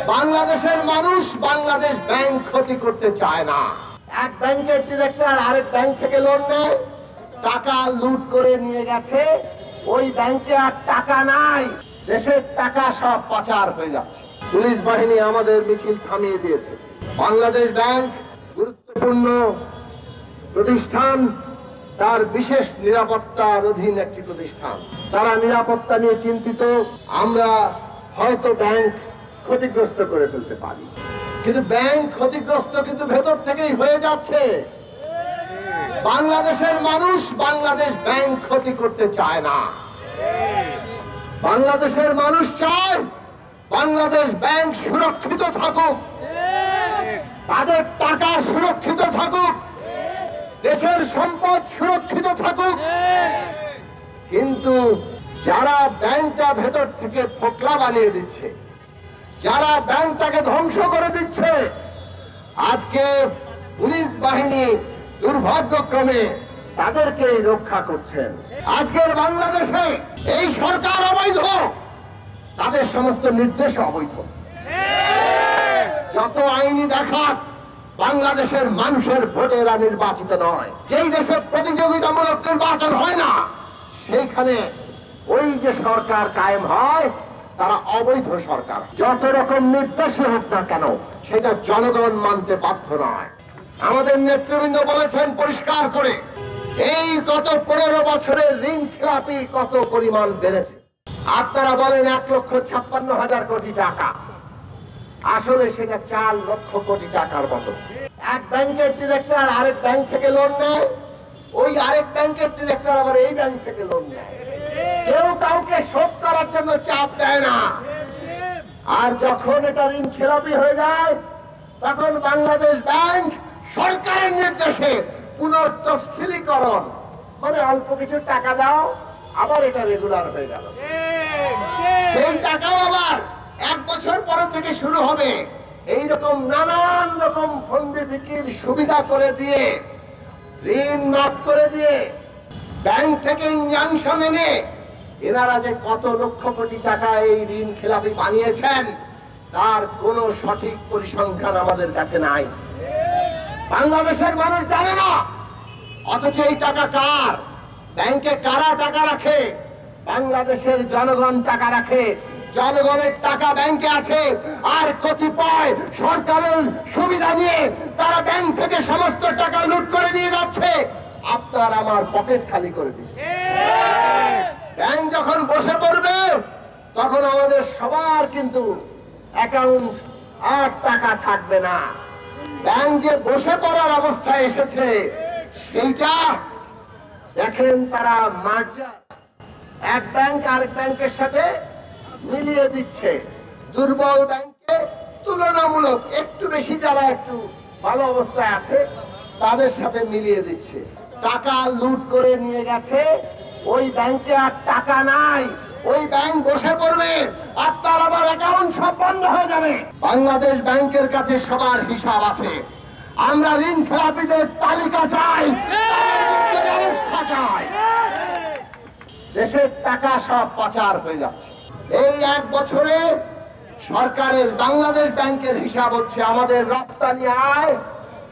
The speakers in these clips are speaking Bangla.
বাংলাদেশের মানুষ বাংলাদেশ ব্যাংক ক্ষতি করতে চায় না। এক ব্যাংকের ডিরেক্টর আরেক ব্যাংক থেকে লোন নেয়, টাকা লুট করে নিয়ে গেছে, ওই ব্যাংকে আর টাকা নাই, দেশের টাকা সব পাচার হয়ে যাচ্ছে। পুলিশ বাহিনী আমাদের মিছিল থামিয়ে দিয়েছে। বাংলাদেশ ব্যাংক গুরুত্বপূর্ণ প্রতিষ্ঠান, তার বিশেষ নিরাপত্তার অধীন একটি প্রতিষ্ঠান, তারা নিরাপত্তা নিয়ে চিন্তিত। আমরা হয়তো ব্যাংক ক্ষতিগ্রস্ত করে ফেলতে পারি, কিন্তু ব্যাংক ক্ষতিগ্রস্ত কিন্তু ভেতর থেকেই হয়ে যাচ্ছে। বাংলাদেশের মানুষ বাংলাদেশ ব্যাংক ক্ষতি করতে চায় না। বাংলাদেশের মানুষ চায় বাংলাদেশ ব্যাংক সুরক্ষিত থাকুক, তাদের টাকা সুরক্ষিত থাকুক, দেশের সম্পদ সুরক্ষিত থাকুক। কিন্তু যারা ব্যাংকটা ভেতর থেকে ফোকলা বানিয়ে দিচ্ছে, যারা ব্যাংকটাকে ধ্বংস করে দিচ্ছে, আজকে পুলিশ বাহিনী দুর্ভাগ্যক্রমে তাদেরকে রক্ষা করছেন। আজকের বাংলাদেশে এই সরকার অবৈধ, তাদের সমস্ত নির্দেশ অবৈধ। যত আইনি দেখাক, বাংলাদেশের মানুষের ভোটে এরা নির্বাচিত নয়। যেই দেশে প্রতিযোগিতামূলক নির্বাচন হয় না, সেইখানে ওই যে সরকার কায়েম হয়, তারা অবৈধ সরকার। যত রকম নির্দেশই হোক না কেন, সেটা জনগণ মানতে বাধ্য নয়। আমাদের নেতৃবৃন্দ বলেছেন পরিষ্কার করে, এই গত 15 বছরের ঋণ খেলাপি কত পরিমাণ বেড়েছে। আপনারা বলেন 1,56,000 কোটি টাকা, আসলে সেটা 4 লক্ষ কোটি টাকার মতো। এক ব্যাংকের ডিরেক্টর আরেক ব্যাংক থেকে লোন নেয়, ওই আরেক ব্যাংকের ডিরেক্টর আবার এই ব্যাংক থেকে লোন নেয়। কেউ কাউকে শোধ করার জন্য চাপ দেয় না। আর যখন এটা ঋণ খেলাপি হয়ে যায়, তখন বাংলাদেশ ব্যাংক সরকারের নির্দেশে পুনর্তফসিলীকরণ, মানে অল্প কিছু টাকা দাও, আবার এটা রেগুলার হয়ে গেল। সেই টাকাও আবার 1 বছর পরে থেকে শুরু হবে। এইরকম নানান রকম ফন্দি বিক্রির সুবিধা করে দিয়ে, ঋণ মাফ করে দিয়ে, ব্যাংক থেকে ইনজাংশন এনে এনারা যে কত লক্ষ কোটি টাকা এই ঋণ খেলাপি বানিয়েছেন, তার কোনো সঠিক পরিসংখ্যান আমাদের কাছে নাই। বাংলাদেশের মানুষ জানে না, অথচ এই টাকা কার, ব্যাংকে কারা টাকা রাখে? বাংলাদেশের জনগণ টাকা রাখে। জনগণের টাকা ব্যাংকে আছে, আর কতিপয় সরকারের সুবিধা নিয়ে তারা ব্যাংক থেকে সমস্ত টাকা লুট করে নিয়ে যাচ্ছে, আপনার আমার পকেট খালি করে দিচ্ছে। ব্যাংক যখন বসে পড়বে, তখন আমাদের সবার কিন্তু অ্যাকাউন্ট আর টাকা থাকবে না। ব্যাংক যে বসে পড়ার অবস্থায় এসেছে, সেইটা দেখেন তারা মার্জার, এক ব্যাংক আরেক ব্যাংকের সাথে মিলিয়ে দিচ্ছে। দুর্বল ব্যাংকে তুলনামূলক একটু বেশি, যারা একটু ভালো অবস্থায় আছে, তাদের সাথে মিলিয়ে দিচ্ছে। টাকা লুট করে নিয়ে গেছে, ওই ব্যাংকে আর টাকা নাই, ওই ব্যাংক বসে পড়বে, আপনার আবার অ্যাকাউন্ট সব বন্ধ হয়ে যাবে। বাংলাদেশ ব্যাংকের কাছে সবার হিসাব আছে। আমরা ঋণ খেলাপিদের তালিকা চাই, ব্যবস্থা চাই। দেশের টাকা সব পাচার হয়ে যাচ্ছে। এই 1 বছরে সরকারের বাংলাদেশ ব্যাংকের হিসাব হচ্ছে, আমাদের রপ্তানি আয়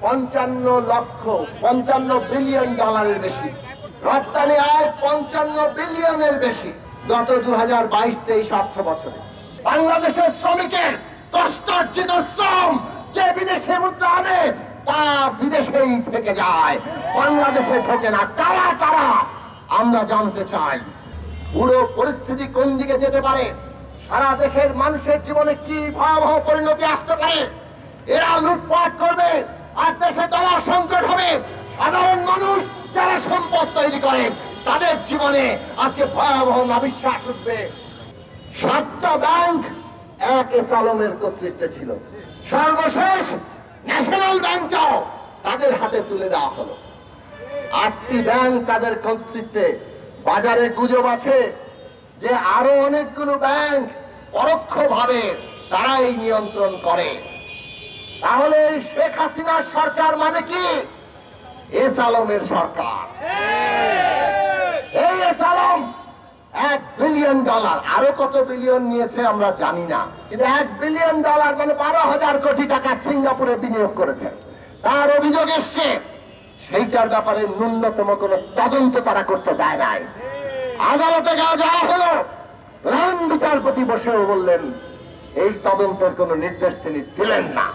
55 বিলিয়ন ডলারের বেশি, রপ্তানি আয় 55 বিলিয়নের বেশি গত 2022-23 অর্থ বছরে। বাংলাদেশের শ্রমিকের কষ্টার্জিত শ্রম যে বিদেশে মুদ্রা আনে, তা বিদেশেই থেকে যায়, বাংলাদেশে ঢোকে না। কারা কারা আমরা জানতে চাই। পুরো পরিস্থিতি কোন দিকে যেতে পারে, সারা দেশের মানুষের জীবনে কি ভয়াবহ পরিণতি আসতে পারে। এরা লুটপাট করবে, আর দেশে ডলার সংকট হবে। সাধারণ মানুষ যারা সম্পদ তৈরি করে, তাদের জীবনে আজকে ভয়াবহ অবিশ্বাস উঠবে। 7টা ব্যাংক এক এস আলমের কর্তৃত্বে ছিল, সর্বশেষ ন্যাশনাল ব্যাংকটাও তাদের হাতে তুলে দেওয়া হলো। 8টি ব্যাংক তাদের কর্তৃত্বে। বাজারে গুজব আছে যে আরো অনেকগুলো ব্যাংক পরোক্ষভাবে তারাই নিয়ন্ত্রণ করে। তাহলে শেখ হাসিনার সরকার মানে কি? এস আলমের সরকার। এই এস আলম বিলিয়ন ডলার, আরো কত বিলিয়ন নিয়েছে আমরা জানি না, কিন্তু $1 বিলিয়ন মানে 12,000 কোটি টাকা সিঙ্গাপুরে বিনিয়োগ করেছে। তার অভিযোগ এসছে, সেইটার ব্যাপারে ন্যূনতম কোনো তদন্ত তারা করতে দেয় নাই। আদালতে যাওয়া হলো, প্রধান বিচারপতি বসেও বললেন এই তদন্তের কোনো নির্দেশ তিনি দিলেন না।